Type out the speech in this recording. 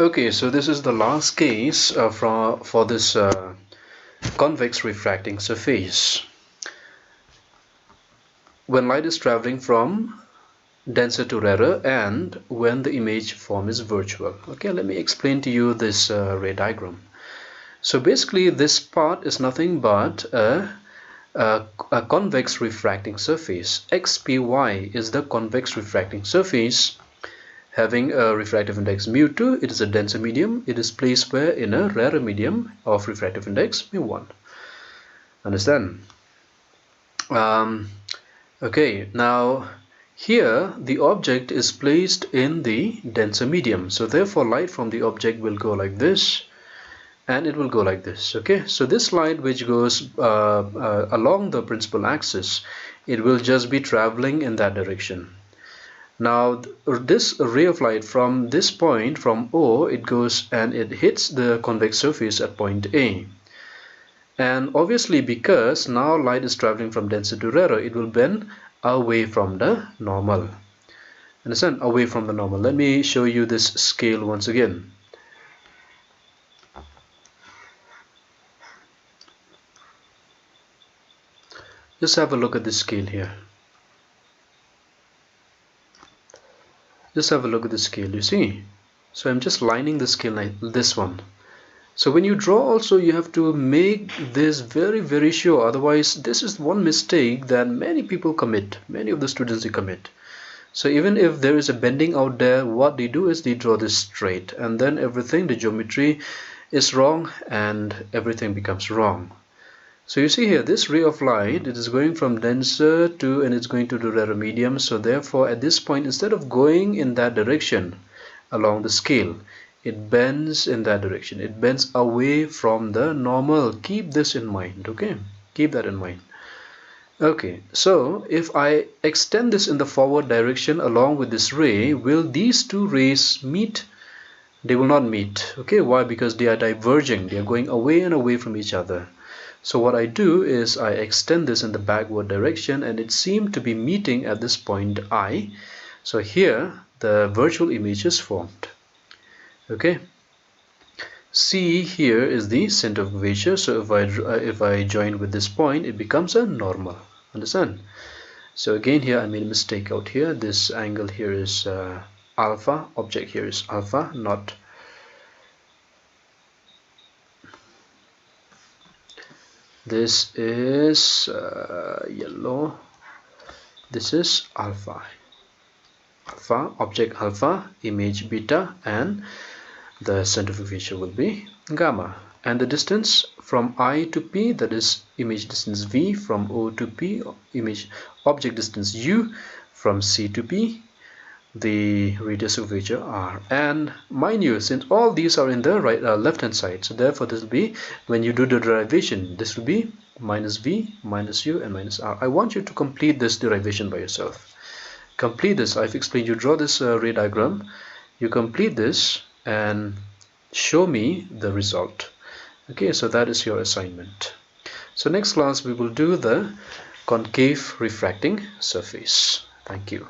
Okay, so this is the last case for this convex refracting surface. When light is traveling from denser to rarer and when the image form is virtual. Okay, let me explain to you this ray diagram. So basically this part is nothing but a convex refracting surface. XPY is the convex refracting surface having a refractive index mu2. It is a denser medium. It is placed where? In a rarer medium of refractive index mu1. Understand? Okay, now here the object is placed in the denser medium, so therefore light from the object will go like this and it will go like this. Okay, so this light which goes along the principal axis, it will just be traveling in that direction. Now this ray of light from this point, from O, it goes and it hits the convex surface at point A. And obviously because now light is traveling from denser to rarer, it will bend away from the normal. Understand? Away from the normal. Let me show you this scale once again. Just have a look at this scale here. Just have a look at the scale, you see? So I'm just lining the scale like this one. So when you draw also, you have to make this very sure, otherwise this is one mistake that many people commit, many of the students they commit. So even if there is a bending out there, what they do is they draw this straight, and then everything, the geometry is wrong and everything becomes wrong. So you see here, this ray of light, it is going from denser to, and it's going to the rarer medium. So therefore at this point, instead of going in that direction along the scale, it bends in that direction. It bends away from the normal. Keep this in mind, okay? Keep that in mind. Okay, so if I extend this in the forward direction along with this ray, will these two rays meet? They will not meet. Okay, why? Because they are diverging. They are going away and away from each other. So what I do is I extend this in the backward direction, and it seemed to be meeting at this point I. So here the virtual image is formed. Okay. C here is the center of curvature. So if I join with this point, it becomes a normal. Understand? So again here I made a mistake out here. This angle here is alpha. Object here is alpha, not. This is yellow. This is alpha. Alpha, object alpha, image beta, and the center of curvature will be gamma. And the distance from I to P, that is image distance V, from O to P, image object distance U, from C to P, the radius of curvature R. And mind you, since all these are in the left hand side, so therefore this will be, when you do the derivation, this will be minus V, minus U, and minus R. I want you to complete this derivation by yourself. Complete this. I've explained. You draw this ray diagram, you complete this and show me the result. Okay, so that is your assignment. So next class we will do the concave refracting surface. Thank you.